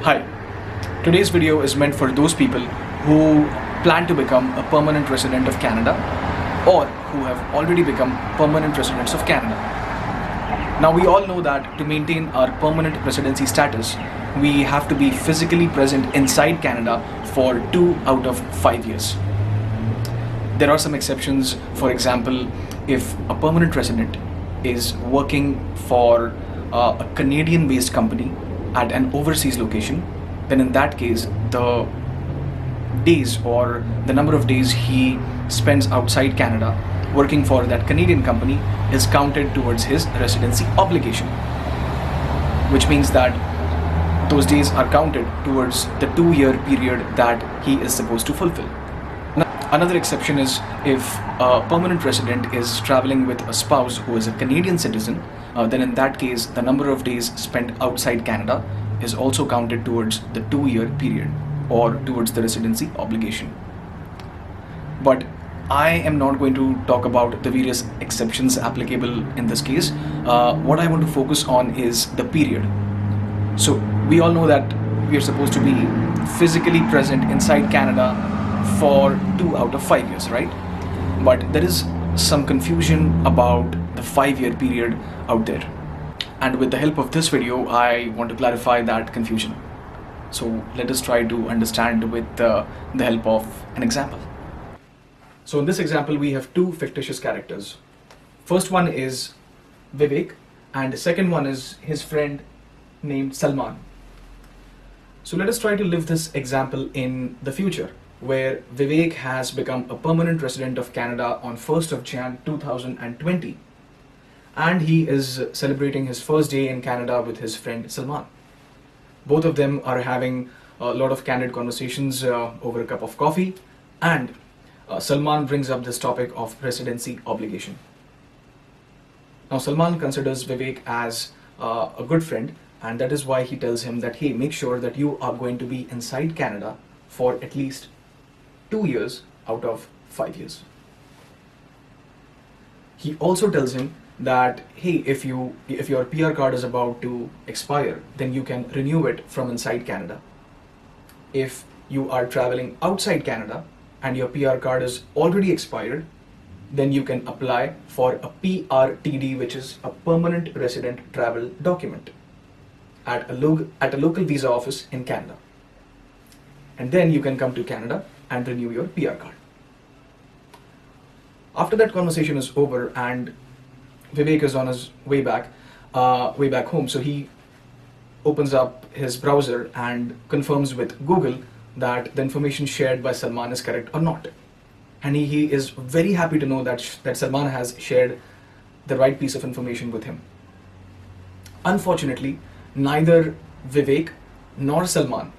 Hi, today's video is meant for those people who plan to become a permanent resident of Canada or who have already become permanent residents of Canada. Now we all know that to maintain our permanent residency status, we have to be physically present inside Canada for 2 out of 5 years. There are some exceptions. For example, if a permanent resident is working for a Canadian-based company at an overseas location, then in that case, the days or the number of days he spends outside Canada working for that Canadian company is counted towards his residency obligation, which means that those days are counted towards the 2-year period that he is supposed to fulfill. Another exception is if a permanent resident is traveling with a spouse who is a Canadian citizen, then in that case, the number of days spent outside Canada is also counted towards the 2-year period or towards the residency obligation. But I am not going to talk about the various exceptions applicable in this case. What I want to focus on is the period. So we all know that we are supposed to be physically present inside Canada for 2 out of 5 years, right? But there is some confusion about the 5-year period out there. And with the help of this video, I want to clarify that confusion. So let us try to understand with the help of an example. So in this example, we have 2 fictitious characters. First one is Vivek, and the second one is his friend named Salman. So let us try to live this example in the future, where Vivek has become a permanent resident of Canada on 1st of Jan 2020, and he is celebrating his first day in Canada with his friend Salman. Both of them are having a lot of candid conversations over a cup of coffee, and Salman brings up this topic of residency obligation. Now Salman considers Vivek as a good friend, and that is why he tells him that, hey, make sure that you are going to be inside Canada for at least 2 years out of 5 years. He also tells him that, hey, if your PR card is about to expire, then you can renew it from inside Canada. If you are traveling outside Canada and your PR card is already expired, then you can apply for a PRTD, which is a permanent resident travel document, at a local visa office in Canada. And then you can come to Canada and renew your PR card. After that conversation is over and Vivek is on his way back home, so he opens up his browser and confirms with Google that the information shared by Salman is correct or not. And he is very happy to know that Salman has shared the right piece of information with him. Unfortunately, neither Vivek nor Salman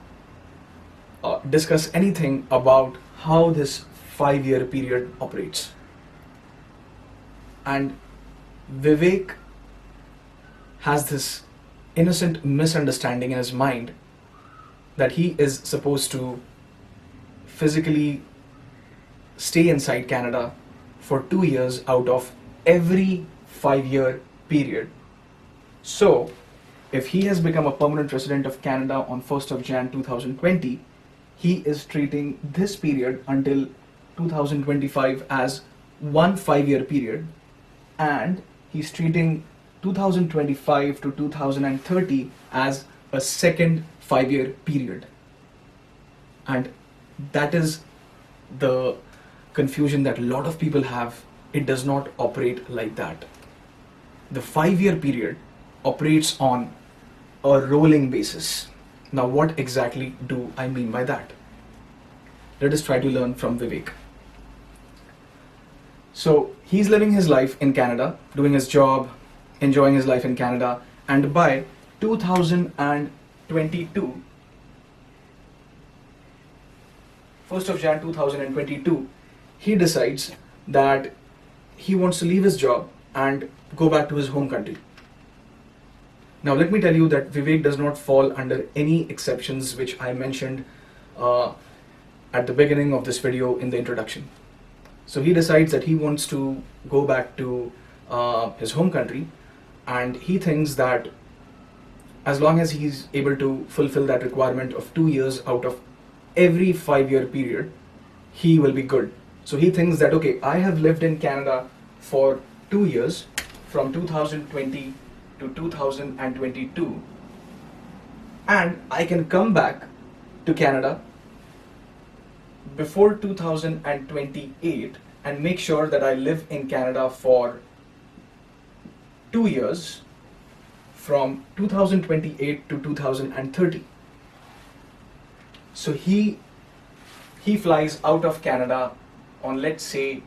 discuss anything about how this 5-year period operates. And Vivek has this innocent misunderstanding in his mind that he is supposed to physically stay inside Canada for 2 years out of every 5-year period. So if he has become a permanent resident of Canada on 1st of Jan 2020, he is treating this period until 2025 as one 5-year period, and he's treating 2025 to 2030 as a second 5-year period. And that is the confusion that a lot of people have. It does not operate like that. The 5-year period operates on a rolling basis. Now, what exactly do I mean by that? Let us try to learn from Vivek. So he's living his life in Canada, doing his job, enjoying his life in Canada, and by 2022, 1st of Jan 2022, he decides that he wants to leave his job and go back to his home country. Now let me tell you that Vivek does not fall under any exceptions which I mentioned at the beginning of this video in the introduction. So he decides that he wants to go back to his home country, and he thinks that as long as he's able to fulfill that requirement of 2 years out of every 5-year period, he will be good. So he thinks that, okay, I have lived in Canada for 2 years, from 2020 to 2022, and I can come back to Canada before 2028 and make sure that I live in Canada for 2 years, from 2028 to 2030. So he flies out of Canada on, let's say,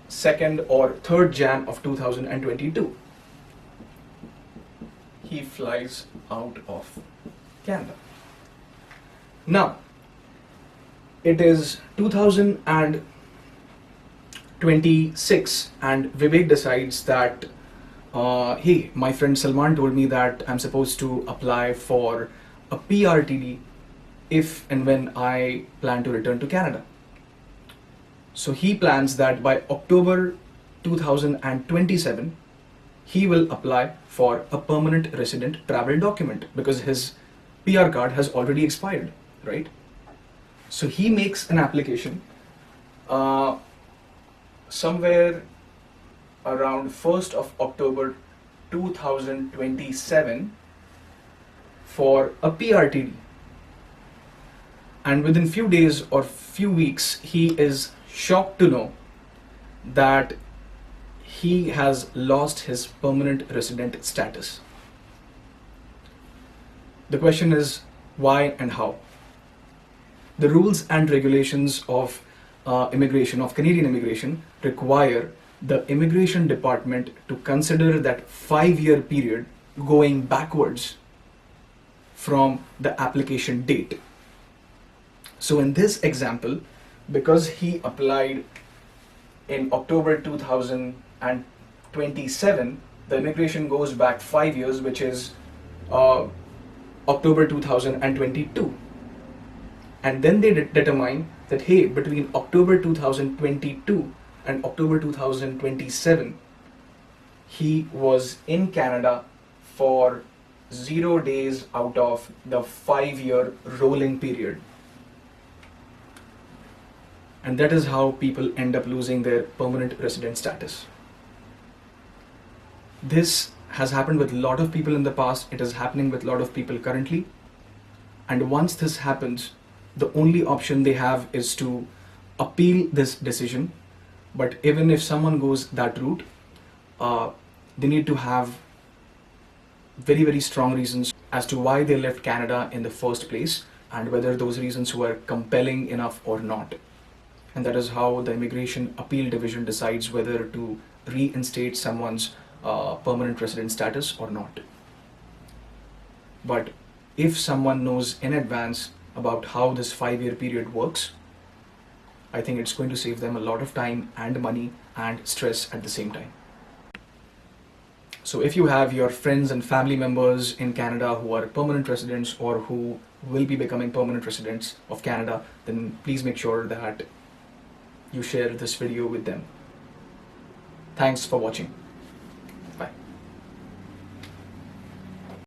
2nd or 3rd Jan of 2022. He flies out of Canada. Now, it is 2026 and Vivek decides that, hey, my friend Salman told me that I'm supposed to apply for a PRTD if and when I plan to return to Canada. So he plans that by October 2027, he will apply for a permanent resident travel document because his PR card has already expired, right? So he makes an application somewhere around 1st of October 2027 for a PRTD. And within few days or few weeks, he is shocked to know that he has lost his permanent resident status. The question is why and how? The rules and regulations of immigration, of Canadian immigration, require the immigration department to consider that 5-year period going backwards from the application date. So in this example, because he applied in October 2027, the immigration goes back 5 years, which is October 2022. And then they determine that, hey, between October 2022 and October 2027, he was in Canada for 0 days out of the 5-year rolling period. And that is how people end up losing their permanent resident status. This has happened with a lot of people in the past. It is happening with a lot of people currently. And once this happens, the only option they have is to appeal this decision. But even if someone goes that route, they need to have very, very strong reasons as to why they left Canada in the first place and whether those reasons were compelling enough or not. And that is how the Immigration Appeal Division decides whether to reinstate someone's permanent resident status or not. But if someone knows in advance about how this 5-year period works, I think it's going to save them a lot of time and money and stress at the same time. So if you have your friends and family members in Canada who are permanent residents or who will be becoming permanent residents of Canada, then please make sure that you share this video with them. Thanks for watching.